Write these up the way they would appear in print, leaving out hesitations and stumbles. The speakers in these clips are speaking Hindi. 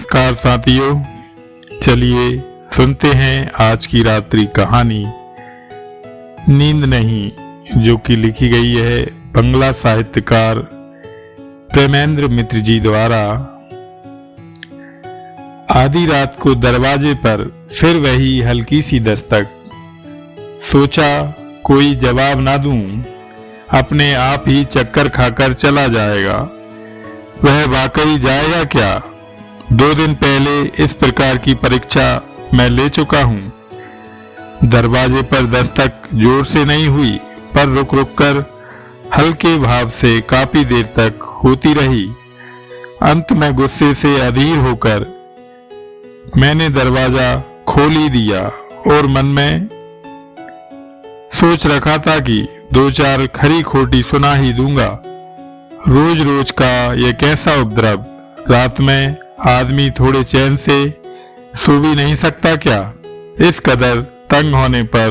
नमस्कार साथियों, चलिए सुनते हैं आज की रात्रि कहानी नींद नहीं, जो कि लिखी गई है बंगला साहित्यकार प्रेमेंद्र मित्र जी द्वारा। आधी रात को दरवाजे पर फिर वही हल्की सी दस्तक। सोचा कोई जवाब ना दूं, अपने आप ही चक्कर खाकर चला जाएगा। वह वाकई जाएगा क्या? 2 दिन पहले इस प्रकार की परीक्षा मैं ले चुका हूं। दरवाजे पर दस्तक जोर से नहीं हुई, पर रुक रुक कर हल्के भाव से काफी देर तक होती रही। अंत में गुस्से से अधीर होकर मैंने दरवाजा खोल ही दिया और मन में सोच रखा था कि 2-4 खरी खोटी सुना ही दूंगा। रोज रोज का यह कैसा उपद्रव। रात में आदमी थोड़े चैन से सो भी नहीं सकता क्या? इस कदर तंग होने पर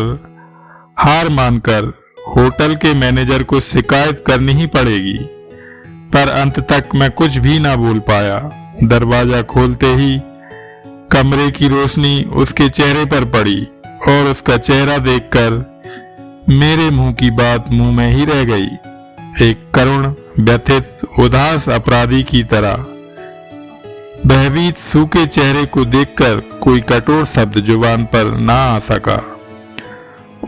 हार मानकर होटल के मैनेजर को शिकायत करनी ही पड़ेगी। पर अंत तक मैं कुछ भी ना बोल पाया। दरवाजा खोलते ही कमरे की रोशनी उसके चेहरे पर पड़ी और उसका चेहरा देखकर मेरे मुंह की बात मुंह में ही रह गई। एक करुण, व्यथित, उदास अपराधी की तरह। भयभीत सूखे चेहरे को देखकर कोई कठोर शब्द जुबान पर ना आ सका।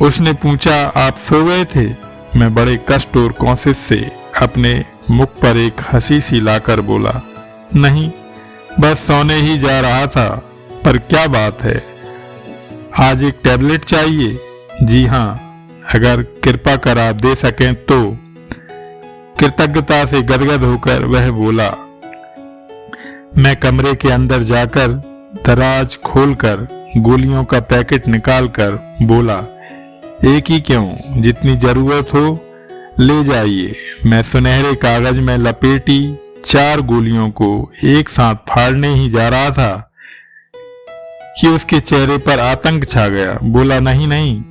उसने पूछा, आप सो गए थे? मैं बड़े कष्ट और कोशिश से अपने मुख पर एक हंसी सी लाकर बोला, नहीं, बस सोने ही जा रहा था। पर क्या बात है? आज एक टैबलेट चाहिए? जी हाँ, अगर कृपा कर आप दे सकें तो। कृतज्ञता से गदगद होकर वह बोला। मैं कमरे के अंदर जाकर दराज खोलकर गोलियों का पैकेट निकालकर बोला, एक ही क्यों, जितनी जरूरत हो ले जाइए। मैं सुनहरे कागज में लपेटी 4 गोलियों को एक साथ फाड़ने ही जा रहा था कि उसके चेहरे पर आतंक छा गया। बोला, नहीं नहीं,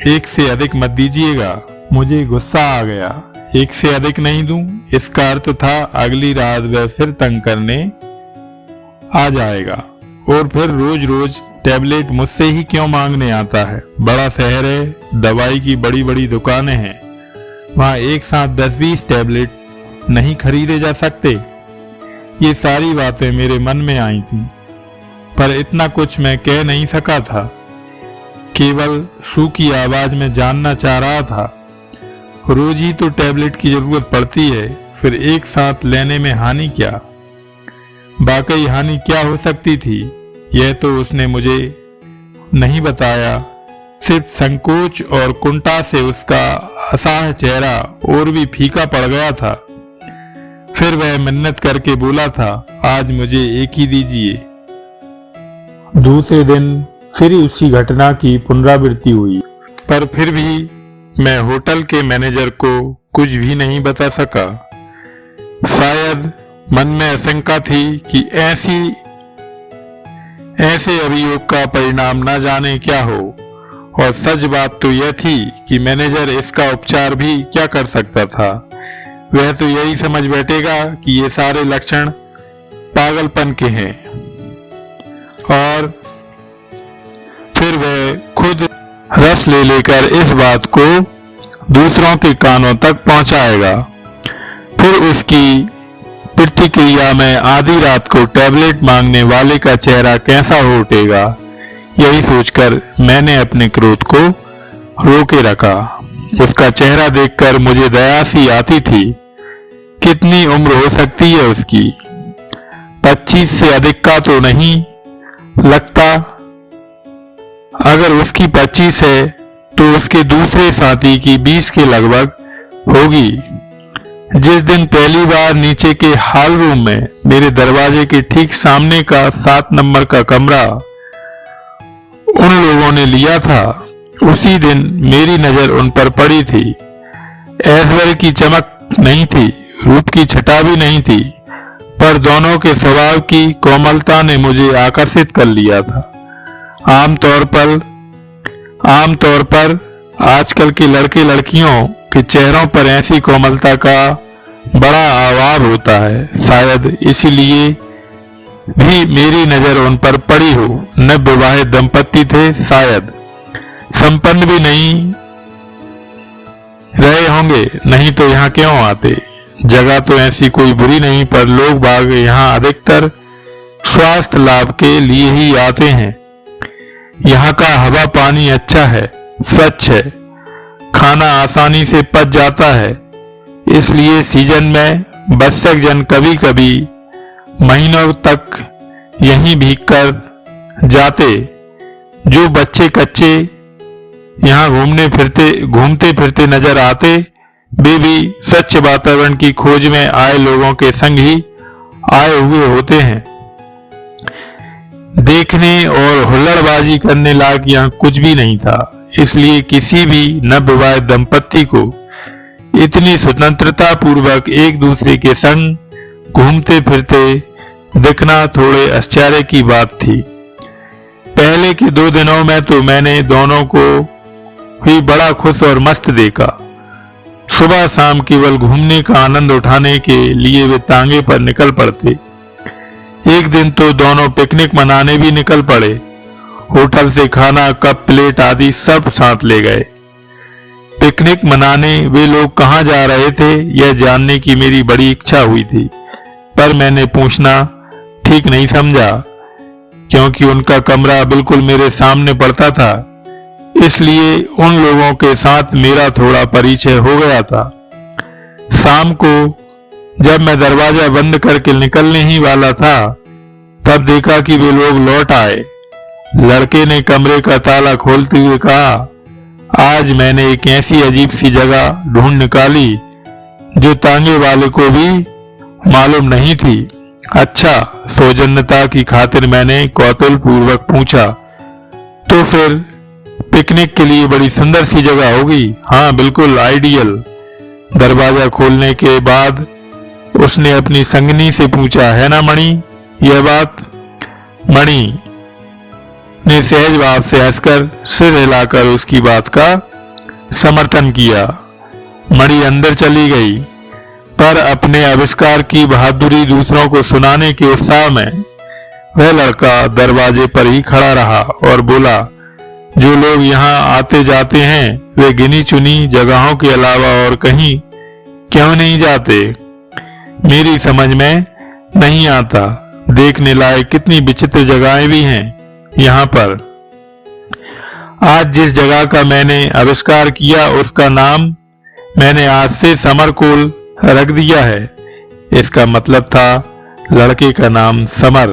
1 से अधिक मत दीजिएगा। मुझे गुस्सा आ गया। 1 से अधिक नहीं दूं, इसका अर्थ था अगली रात वह फिर तंग करने आ जाएगा और फिर रोज रोज टैबलेट मुझसे ही क्यों मांगने आता है। बड़ा शहर है, दवाई की बड़ी बड़ी दुकानें हैं, वहां एक साथ 10-20 टैबलेट नहीं खरीदे जा सकते। ये सारी बातें मेरे मन में आई थी, पर इतना कुछ मैं कह नहीं सका था। केवल सूखी आवाज में जानना चाह रहा था। रोज ही तो टैबलेट की जरूरत पड़ती है, फिर एक साथ लेने में हानि क्या? वाकई हानि क्या हो सकती थी, यह तो उसने मुझे नहीं बताया। सिर्फ संकोच और कुंठा से उसका असहाय चेहरा और भी फीका पड़ गया था। फिर वह मिन्नत करके बोला था, आज मुझे एक ही दीजिए। दूसरे दिन फिर उसी घटना की पुनरावृत्ति हुई, पर फिर भी मैं होटल के मैनेजर को कुछ भी नहीं बता सका। शायद मन में आशंका थी कि ऐसे अभियोग का परिणाम न जाने क्या हो, और सच बात तो यह थी कि मैनेजर इसका उपचार भी क्या कर सकता था। वह तो यही समझ बैठेगा कि ये सारे लक्षण पागलपन के हैं, और फिर वह खुद रस ले लेकर इस बात को दूसरों के कानों तक पहुंचाएगा। फिर उसकी प्रतिक्रिया में आधी रात को टैबलेट मांगने वाले का चेहरा कैसा हो उठेगा। यही सोचकर मैंने अपने क्रोध को रोके रखा। उसका चेहरा देखकर मुझे दया सी आती थी। कितनी उम्र हो सकती है उसकी? 25 से अधिक का तो नहीं लगता। अगर उसकी 25 है तो उसके दूसरे साथी की 20 के लगभग होगी। जिस दिन पहली बार नीचे के हॉल रूम में मेरे दरवाजे के ठीक सामने का 7 नंबर का कमरा उन लोगों ने लिया था, उसी दिन मेरी नजर उन पर पड़ी थी। ऐश्वर्य की चमक नहीं थी, रूप की छटा भी नहीं थी, पर दोनों के स्वभाव की कोमलता ने मुझे आकर्षित कर लिया था। आमतौर पर आजकल के लड़के लड़कियों के चेहरों पर ऐसी कोमलता का बड़ा अभाव होता है। शायद इसीलिए भी मेरी नजर उन पर पड़ी हो। न विवाहित दंपत्ति थे, शायद संपन्न भी नहीं रहे होंगे, नहीं तो यहाँ क्यों आते। जगह तो ऐसी कोई बुरी नहीं, पर लोग बाग यहाँ अधिकतर स्वास्थ्य लाभ के लिए ही आते हैं। यहाँ का हवा पानी अच्छा है, स्वच्छ है, खाना आसानी से पच जाता है, इसलिए सीजन में बस्सक जन कभी कभी महीनों तक यहीं भीग कर जाते। जो बच्चे कच्चे यहाँ घूमते फिरते नजर आते, वे भी स्वच्छ वातावरण की खोज में आए लोगों के संग ही आए हुए होते हैं। देखने और हुल्लड़बाजी करने लायक यहाँ कुछ भी नहीं था, इसलिए किसी भी नवविवाहित दंपत्ति को इतनी स्वतंत्रता पूर्वक एक दूसरे के संग घूमते फिरते दिखना थोड़े आश्चर्य की बात थी। पहले के 2 दिनों में तो मैंने दोनों को ही बड़ा खुश और मस्त देखा। सुबह शाम केवल घूमने का आनंद उठाने के लिए वे तांगे पर निकल पड़ते। एक दिन तो दोनों पिकनिक मनाने भी निकल पड़े। होटल से खाना, कप, प्लेट आदि सब साथ ले गए। पिकनिक मनाने वे लोग कहाँ जा रहे थे, यह जानने की मेरी बड़ी इच्छा हुई थी, पर मैंने पूछना ठीक नहीं समझा, क्योंकि उनका कमरा बिल्कुल मेरे सामने पड़ता था, इसलिए उन लोगों के साथ मेरा थोड़ा परिचय हो गया था। शाम को जब मैं दरवाजा बंद करके निकलने ही वाला था, तब देखा कि वे लोग लौट आए। लड़के ने कमरे का ताला खोलते हुए कहा, आज मैंने एक ऐसी अजीब सी जगह ढूंढ निकाली जो तांगे वाले को भी मालूम नहीं थी। अच्छा, सौजन्यता की खातिर मैंने कौतूहल पूर्वक पूछा, तो फिर पिकनिक के लिए बड़ी सुंदर सी जगह होगी। हाँ, बिल्कुल आइडियल। दरवाजा खोलने के बाद उसने अपनी संगनी से पूछा, है ना मणि यह बात? मणि ने सहज भाव से हंसकर सिर हिलाकर उसकी बात का समर्थन किया। मणि अंदर चली गई, पर अपने आविष्कार की बहादुरी दूसरों को सुनाने के उत्साह में वह लड़का दरवाजे पर ही खड़ा रहा और बोला, जो लोग यहाँ आते जाते हैं वे गिनी चुनी जगहों के अलावा और कहीं क्यों नहीं जाते? मेरी समझ में नहीं आता। देखने लायक कितनी विचित्र जगहें भी हैं यहाँ पर। आज जिस जगह का मैंने आविष्कार किया उसका नाम मैंने आज से समरकोल रख दिया है। इसका मतलब था लड़के का नाम समर।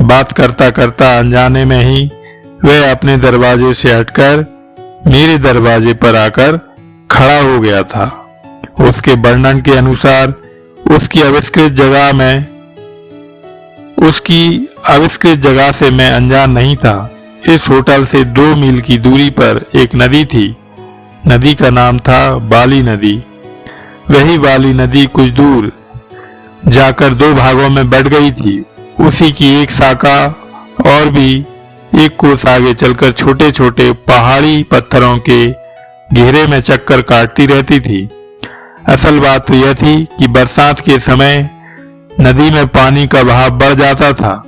बात करता करता अनजाने में ही वह अपने दरवाजे से हटकर मेरे दरवाजे पर आकर खड़ा हो गया था। उसके वर्णन के अनुसार उसकी आविष्कृत जगह से मैं अनजान नहीं था। इस होटल से 2 मील की दूरी पर एक नदी थी। नदी का नाम था बाली नदी। वही बाली नदी कुछ दूर जाकर 2 भागों में बढ़ गई थी। उसी की एक शाखा और भी एक कोस आगे चलकर छोटे छोटे पहाड़ी पत्थरों के घेरे में चक्कर काटती रहती थी। असल बात तो यह थी कि बरसात के समय नदी में पानी का बहाव बढ़ जाता था।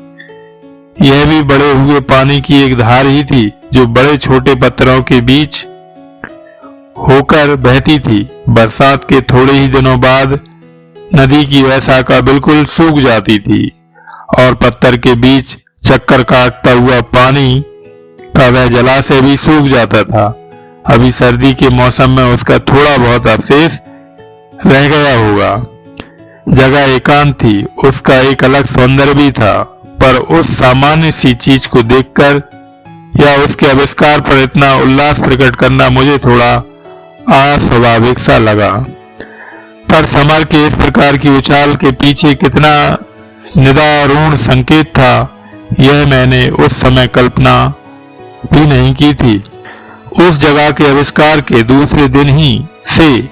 यह भी बढ़े हुए पानी की एक धार ही थी जो बड़े छोटे पत्थरों के बीच होकर बहती थी। बरसात के थोड़े ही दिनों बाद नदी की वह शाखा बिल्कुल सूख जाती थी और पत्थर के बीच चक्कर काटता हुआ पानी का वह जलाशय भी सूख जाता था। अभी सर्दी के मौसम में उसका थोड़ा बहुत अवशेष रह गया होगा। जगह एकांत थी, उसका एक अलग सौंदर्य भी था, पर उस सामान्य सी चीज को देखकर या उसके आविष्कार पर इतना उल्लास प्रकट करना मुझे थोड़ा अस्वाभाविक सा लगा। पर समर के इस प्रकार की उछाल के पीछे कितना निदारुण संकेत था, यह मैंने उस समय कल्पना भी नहीं की थी। उस जगह के आविष्कार के दूसरे दिन ही से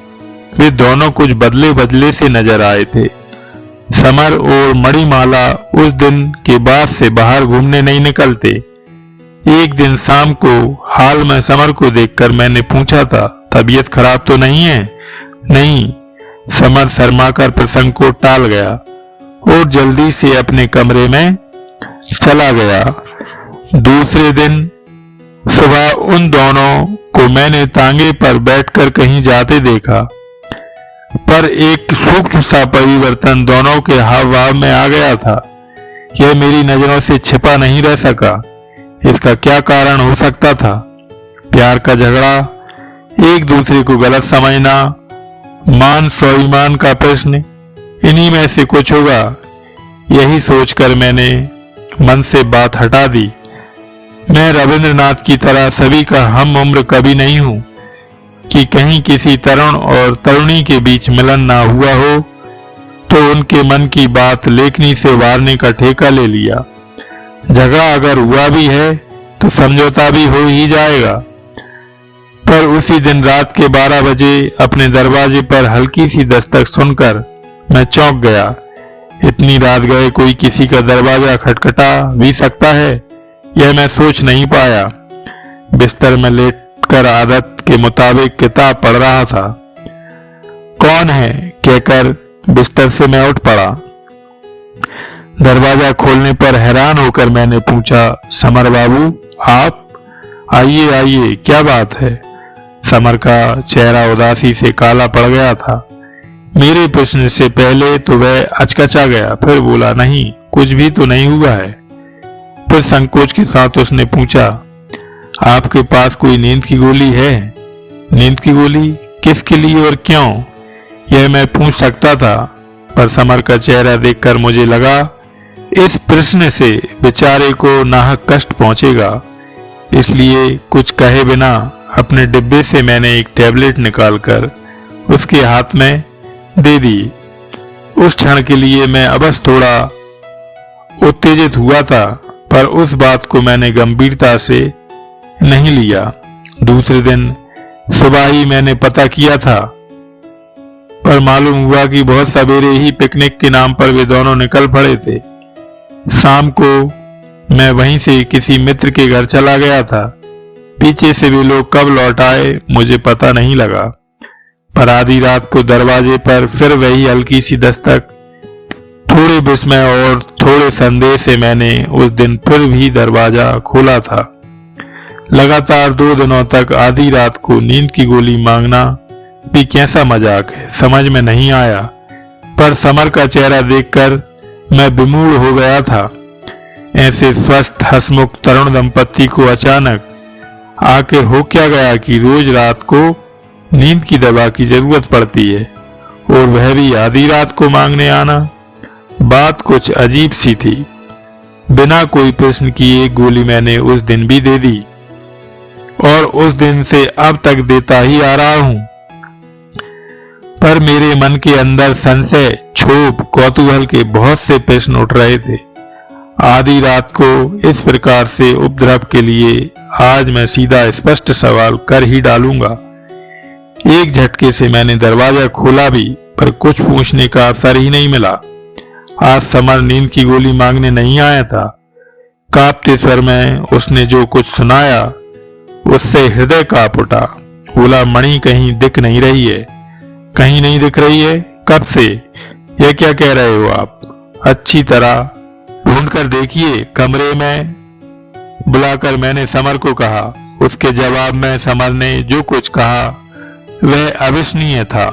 वे दोनों कुछ बदले बदले से नजर आए थे। समर और मणिमाला उस दिन के बाद से बाहर घूमने नहीं निकलते। एक दिन शाम को हाल में समर को देखकर मैंने पूछा था, तबीयत खराब तो नहीं है? नहीं, समर शर्माकर प्रसंग को टाल गया और जल्दी से अपने कमरे में चला गया। दूसरे दिन सुबह उन दोनों को मैंने तांगे पर बैठकर कहीं जाते देखा, पर एक सूक्ष्म सा परिवर्तन दोनों के हाव भाव में आ गया था। यह मेरी नजरों से छिपा नहीं रह सका। इसका क्या कारण हो सकता था? प्यार का झगड़ा, एक दूसरे को गलत समझना, मान स्वाभिमान का प्रश्न, इन्हीं में से कुछ होगा। यही सोचकर मैंने मन से बात हटा दी। मैं रविंद्रनाथ की तरह सभी का हम उम्र कवि नहीं हूं कि कहीं किसी तरुण और तरुणी के बीच मिलन ना हुआ हो तो उनके मन की बात लेखनी से उभारने का ठेका ले लिया। झगड़ा अगर हुआ भी है तो समझौता भी हो ही जाएगा। पर उसी दिन रात के 12 बजे अपने दरवाजे पर हल्की सी दस्तक सुनकर मैं चौंक गया। इतनी रात गए कोई किसी का दरवाजा खटखटा भी सकता है, यह मैं सोच नहीं पाया। बिस्तर में लेटकर आदत के मुताबिक किताब पढ़ रहा था। कौन है कहकर बिस्तर से मैं उठ पड़ा। दरवाजा खोलने पर हैरान होकर मैंने पूछा, समर बाबू आप? आइए आइए, क्या बात है? समर का चेहरा उदासी से काला पड़ गया था। मेरे प्रश्न से पहले तो वह अचकचा गया, फिर बोला, नहीं कुछ भी तो नहीं हुआ है। फिर संकोच के साथ उसने पूछा, आपके पास कोई नींद की गोली है? नींद की गोली? किसके लिए और क्यों? यह मैं पूछ सकता था, पर समर का चेहरा देखकर मुझे लगा इस प्रश्न से बेचारे को नाहक कष्ट पहुंचेगा। इसलिए कुछ कहे बिना अपने डिब्बे से मैंने एक टैबलेट निकालकर उसके हाथ में दे दी। उस क्षण के लिए मैं अबस थोड़ा उत्तेजित हुआ था, पर उस बात को मैंने गंभीरता से नहीं लिया। दूसरे दिन सुबह ही मैंने पता किया था, पर मालूम हुआ कि बहुत सवेरे ही पिकनिक के नाम पर वे दोनों निकल पड़े थे। शाम को मैं वहीं से किसी मित्र के घर चला गया था। पीछे से वे लोग कब लौट आए मुझे पता नहीं लगा, पर आधी रात को दरवाजे पर फिर वही हल्की सी दस्तक। थोड़े विस्मय और थोड़े संदेह से मैंने उस दिन फिर भी दरवाजा खोला था। लगातार 2 दिनों तक आधी रात को नींद की गोली मांगना भी कैसा मजाक है, समझ में नहीं आया। पर समर का चेहरा देखकर मैं विमूढ़ हो गया था। ऐसे स्वस्थ हंसमुख तरुण दंपत्ति को अचानक आखिर हो क्या गया कि रोज रात को नींद की दवा की जरूरत पड़ती है, और वह भी आधी रात को मांगने आना। बात कुछ अजीब सी थी। बिना कोई प्रश्न किए एक गोली मैंने उस दिन भी दे दी, और उस दिन से अब तक देता ही आ रहा हूं। पर मेरे मन के अंदर संशय, क्षोभ, कौतूहल के बहुत से प्रश्न उठ रहे थे। आधी रात को इस प्रकार से उपद्रव के लिए आज मैं सीधा स्पष्ट सवाल कर ही डालूंगा। एक झटके से मैंने दरवाजा खोला भी, पर कुछ पूछने का अवसर ही नहीं मिला। आज समर नींद की गोली मांगने नहीं आया था। कांपते स्वर में उसने जो कुछ सुनाया उससे हृदय कांप उठा। बोला, मणि कहीं दिख नहीं रही है? कहीं नहीं दिख रही है? कब से? यह क्या कह रहे हो आप? अच्छी तरह ढूंढ कर देखिए। कमरे में बुलाकर मैंने समर को कहा। उसके जवाब में समर ने जो कुछ कहा वह अविश्वसनीय था।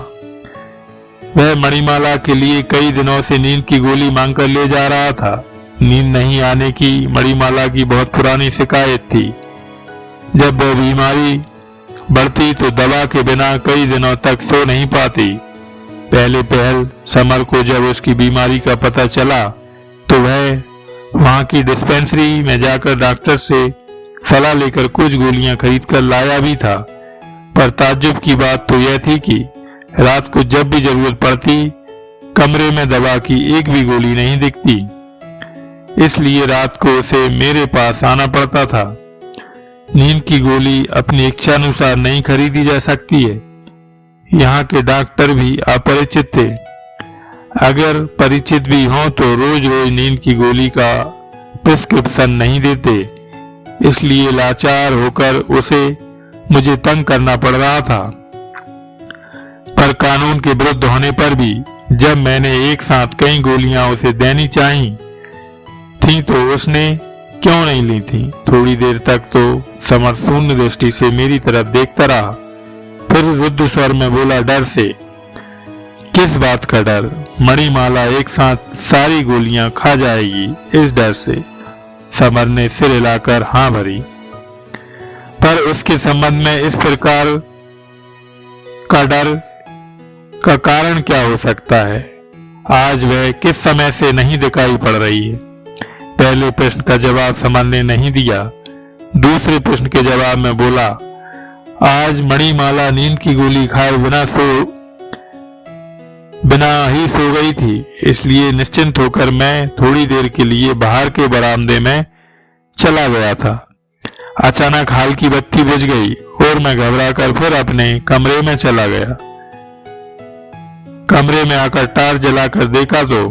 वह मणिमाला के लिए कई दिनों से नींद की गोली मांगकर ले जा रहा था। नींद नहीं आने की मणिमाला की बहुत पुरानी शिकायत थी। जब वह बीमारी बढ़ती तो दवा के बिना कई दिनों तक सो नहीं पाती। पहले पहल समर को जब उसकी बीमारी का पता चला तो वह वहां की डिस्पेंसरी में जाकर डॉक्टर से सलाह लेकर कुछ गोलियां खरीद कर लाया भी था। पर ताज्जुब की बात तो यह थी कि रात को जब भी जरूरत पड़ती कमरे में दवा की एक भी गोली नहीं दिखती। इसलिए रात को उसे मेरे पास आना पड़ता था। नींद की गोली अपनी इच्छानुसार नहीं खरीदी जा सकती है। यहाँ के डॉक्टर भी अपरिचित थे। अगर परिचित भी हों तो रोज रोज नींद की गोली का प्रिस्क्रिप्शन नहीं देते। इसलिए लाचार होकर उसे मुझे तंग करना पड़ रहा था। पर कानून के विरुद्ध होने पर भी जब मैंने एक साथ कई गोलियां उसे देनी चाही थी तो उसने क्यों नहीं ली थी। थोड़ी देर तक तो समर शून्य दृष्टि से मेरी तरफ देखता रहा, फिर रुद्ध स्वर में बोला, डर से? किस बात का डर? मणिमाला एक साथ सारी गोलियां खा जाएगी, इस डर से। समर ने सिर हिलाकर हाँ भरी। पर उसके संबंध में इस प्रकार का डर का कारण क्या हो सकता है? आज वह किस समय से नहीं दिखाई पड़ रही है? पहले प्रश्न का जवाब समर ने नहीं दिया। दूसरे प्रश्न के जवाब में बोला, आज मणिमाला नींद की गोली खाए बिना ही सो गई थी, इसलिए निश्चिंत होकर मैं थोड़ी देर के लिए बाहर के बरामदे में चला गया था। अचानक हाल की बत्ती बुझ गई और मैं घबराकर फिर अपने कमरे में चला गया। कमरे में आकर टार्च जलाकर देखा तो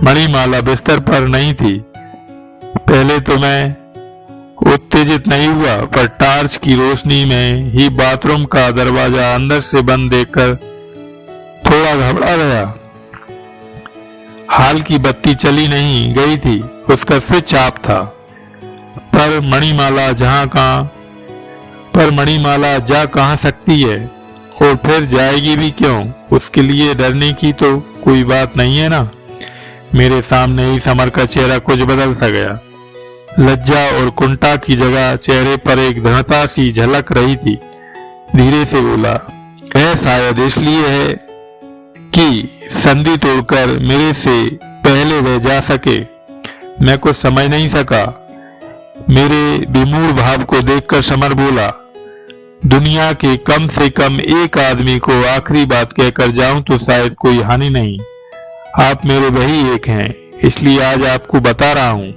मणिमाला बिस्तर पर नहीं थी। पहले तो मैं उत्तेजित नहीं हुआ, पर टार्च की रोशनी में ही बाथरूम का दरवाजा अंदर से बंद देखकर थोड़ा घबरा गया। हाल की बत्ती चली नहीं गई थी, उसका स्विच ऑफ था। पर मणिमाला जा कहां सकती है, और फिर जाएगी भी क्यों? उसके लिए डरने की तो कोई बात नहीं है ना। मेरे सामने ही समर का चेहरा कुछ बदल सा गया। लज्जा और कुंठा की जगह चेहरे पर एक दृढ़ता सी झलक रही थी। धीरे से बोला, यह शायद इसलिए है कि संधि तोड़कर मेरे से पहले वह जा सके। मैं कुछ समझ नहीं सका। मेरे विमूढ़ भाव को देखकर समर बोला, दुनिया के कम से कम एक आदमी को आखिरी बात कहकर जाऊं तो शायद कोई हानि नहीं। आप मेरे वही एक हैं, इसलिए आज आपको बता रहा हूं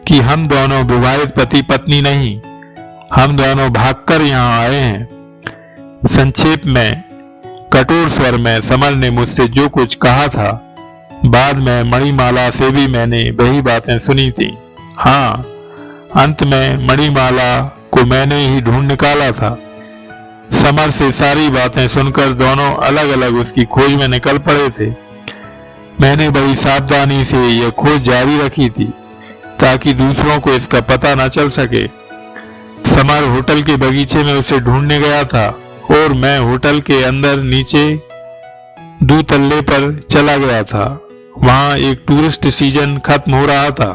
कि हम दोनों विवाहित पति पत्नी नहीं, हम दोनों भागकर यहाँ आए हैं। संक्षेप में कठोर स्वर में समर ने मुझसे जो कुछ कहा था, बाद में मणिमाला से भी मैंने वही बातें सुनी थी। हाँ, अंत में मणिमाला को मैंने ही ढूंढ निकाला था। समर से सारी बातें सुनकर दोनों अलग अलग उसकी खोज में निकल पड़े थे। मैंने बड़ी सावधानी से यह खोज जारी रखी थी ताकि दूसरों को इसका पता न चल सके। समर होटल के बगीचे में उसे ढूंढने गया था और मैं होटल के अंदर नीचे 2 तल्ले पर चला गया था। वहां एक टूरिस्ट सीजन खत्म हो रहा था,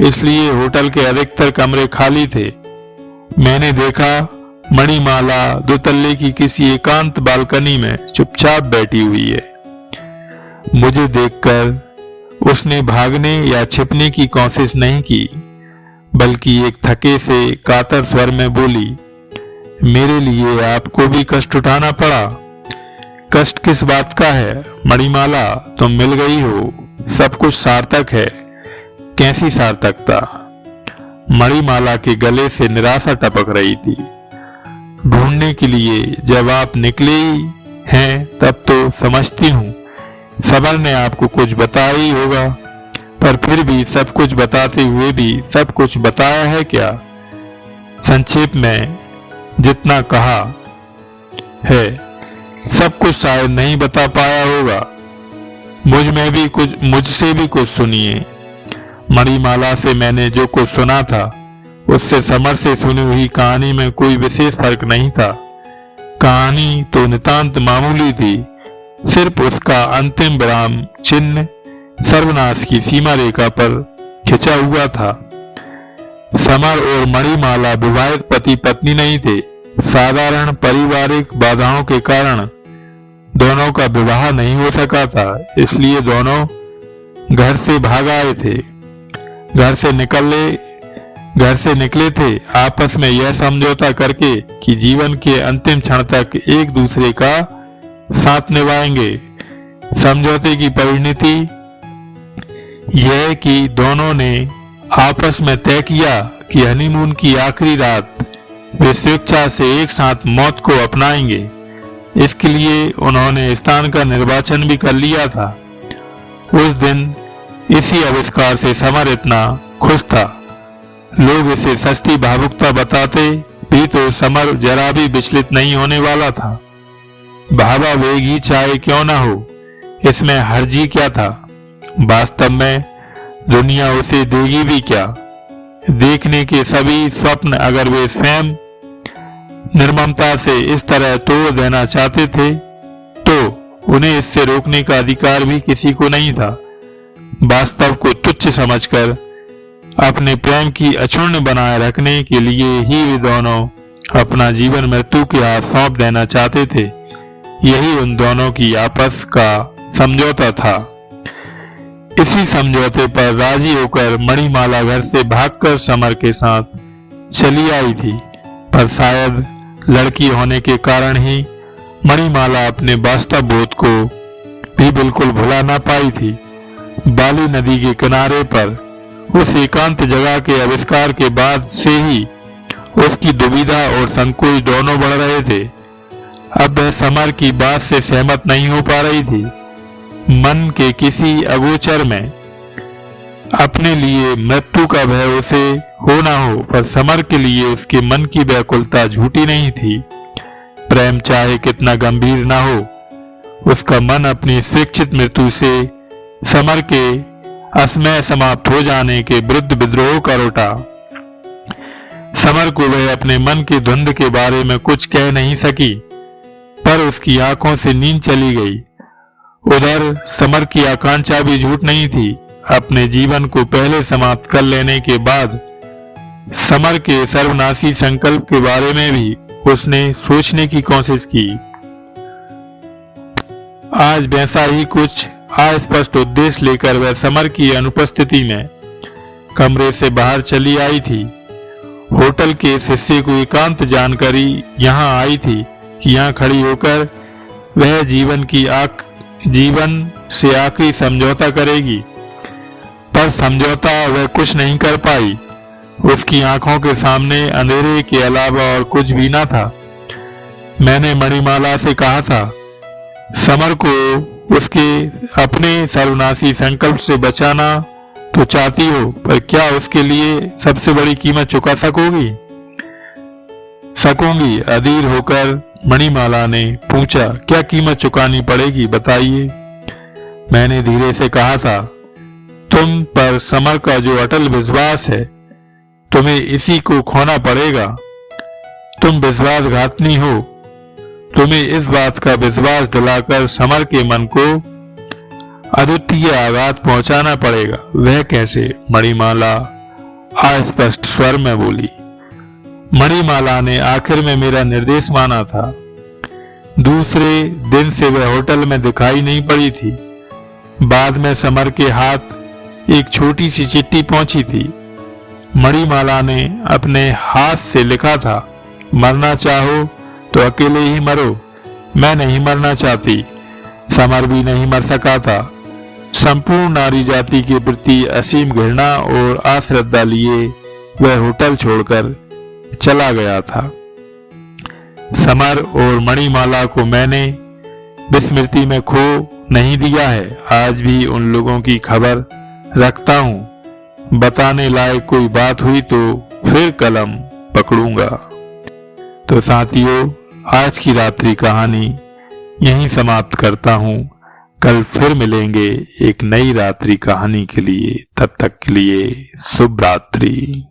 इसलिए होटल के अधिकतर कमरे खाली थे। मैंने देखा मणिमाला 2 तल्ले की किसी एकांत बालकनी में चुपचाप बैठी हुई है। मुझे देखकर उसने भागने या छिपने की कोशिश नहीं की, बल्कि एक थके से कातर स्वर में बोली, मेरे लिए आपको भी कष्ट उठाना पड़ा। कष्ट किस बात का है मणिमाला? तुम मिल गई हो, सब कुछ सार्थक है। कैसी सार्थकता? मणिमाला के गले से निराशा टपक रही थी। ढूंढने के लिए जब आप निकले हैं तब तो समझती हूँ समर ने आपको कुछ बताया ही होगा, पर फिर भी सब कुछ बताते हुए भी सब कुछ बताया है क्या? संक्षेप में जितना कहा है सब कुछ शायद नहीं बता पाया होगा। मुझसे भी कुछ सुनिए। मणिमाला से मैंने जो कुछ सुना था उससे समर से सुनी हुई कहानी में कोई विशेष फर्क नहीं था। कहानी तो नितांत मामूली थी, सिर्फ उसका अंतिम विराम चिन्ह सर्वनाश की सीमा रेखा पर खिंचा हुआ था। समर और मणिमाला विवाहित पति पत्नी नहीं थे। साधारण पारिवारिक बाधाओं के कारण दोनों का विवाह नहीं हो सका था, इसलिए दोनों घर से भाग आए थे। घर से निकले थे आपस में यह समझौता करके कि जीवन के अंतिम क्षण तक एक दूसरे का साथ निभाएंगे। समझौते की परिणति यह कि दोनों ने आपस में तय किया कि हनीमून की आखिरी रात वे स्वेच्छा से एक साथ मौत को अपनाएंगे। इसके लिए उन्होंने स्थान का निर्वाचन भी कर लिया था। उस दिन इसी आविष्कार से समर इतना खुश था। लोग इसे सस्ती भावुकता बताते भी तो समर जरा भी विचलित नहीं होने वाला था। भावावेग ही चाहे क्यों ना हो, इसमें हर्जी क्या था? वास्तव में दुनिया उसे देगी भी क्या? देखने के सभी स्वप्न अगर वे स्वयं निर्ममता से इस तरह तोड़ देना चाहते थे तो उन्हें इससे रोकने का अधिकार भी किसी को नहीं था। वास्तव को तुच्छ समझकर अपने प्रेम की अक्षुण्ण बनाए रखने के लिए ही वे दोनों अपना जीवन मृत्यु के हाथ सौंप देना चाहते थे। यही उन दोनों की आपस का समझौता था। इसी समझौते पर राजी होकर मणिमाला घर से भागकर समर के साथ चली आई थी, पर शायद लड़की होने के कारण ही मणिमाला अपने वास्तव बोध को भी बिल्कुल भुला ना पाई थी। बाली नदी के किनारे पर उस एकांत जगह के आविष्कार के बाद से ही उसकी दुविधा और संकोच दोनों बढ़ रहे थे। अब वह समर की बात से सहमत नहीं हो पा रही थी। मन के किसी अगोचर में अपने लिए मृत्यु का भय उसे हो ना हो, पर समर के लिए उसके मन की व्याकुलता झूठी नहीं थी। प्रेम चाहे कितना गंभीर ना हो, उसका मन अपनी स्वेच्छित मृत्यु से समर के असमय समाप्त हो जाने के विरुद्ध विद्रोह कर उठा। समर को वह अपने मन की धुंध के बारे में कुछ कह नहीं सकी, पर उसकी आंखों से नींद चली गई। उधर समर की आकांक्षा भी झूठ नहीं थी। अपने जीवन को पहले समाप्त कर लेने के बाद समर के सर्वनाशी संकल्प के बारे में भी उसने सोचने की कोशिश की। आज वैसा ही कुछ अस्पष्ट उद्देश्य लेकर वह समर की अनुपस्थिति में कमरे से बाहर चली आई थी। होटल के शिष्य को एकांत जानकारी यहाँ आई थी कि यहाँ खड़ी होकर वह जीवन से आखिरी समझौता करेगी, पर समझौता वह कुछ नहीं कर पाई। उसकी आंखों के सामने अंधेरे के अलावा और कुछ भी ना था। मैंने मणिमाला से कहा था, समर को उसके अपने सर्वनाशी संकल्प से बचाना तो चाहती हो, पर क्या उसके लिए सबसे बड़ी कीमत चुका सकूंगी? अधीर होकर मणिमाला ने पूछा, क्या कीमत चुकानी पड़ेगी, बताइए। मैंने धीरे से कहा था, तुम पर समर का जो अटल विश्वास है, तुम्हें इसी को खोना पड़ेगा। तुम विश्वासघातनी हो। तुम्हें इस बात का विश्वास दिलाकर समर के मन को अद्वितीय आघात पहुंचाना पड़ेगा। वह कैसे? मणिमाला अस्पष्ट स्वर में बोली। मणिमाला ने आखिर में मेरा निर्देश माना था। दूसरे दिन से वह होटल में दिखाई नहीं पड़ी थी। बाद में समर के हाथ एक छोटी सी चिट्ठी पहुंची थी। मणिमाला ने अपने हाथ से लिखा था, मरना चाहो तो अकेले ही मरो। मैं नहीं मरना चाहती। समर भी नहीं मर सका था। संपूर्ण नारी जाति के प्रति असीम घृणा और अश्रद्धा लिए वह होटल छोड़कर चला गया था। समर और मणिमाला को मैंने विस्मृति में खो नहीं दिया है। आज भी उन लोगों की खबर रखता हूँ। बताने लायक कोई बात हुई तो फिर कलम पकड़ूंगा। तो साथियों, आज की रात्रि कहानी यहीं समाप्त करता हूँ। कल फिर मिलेंगे एक नई रात्रि कहानी के लिए। तब तक के लिए शुभ रात्रि।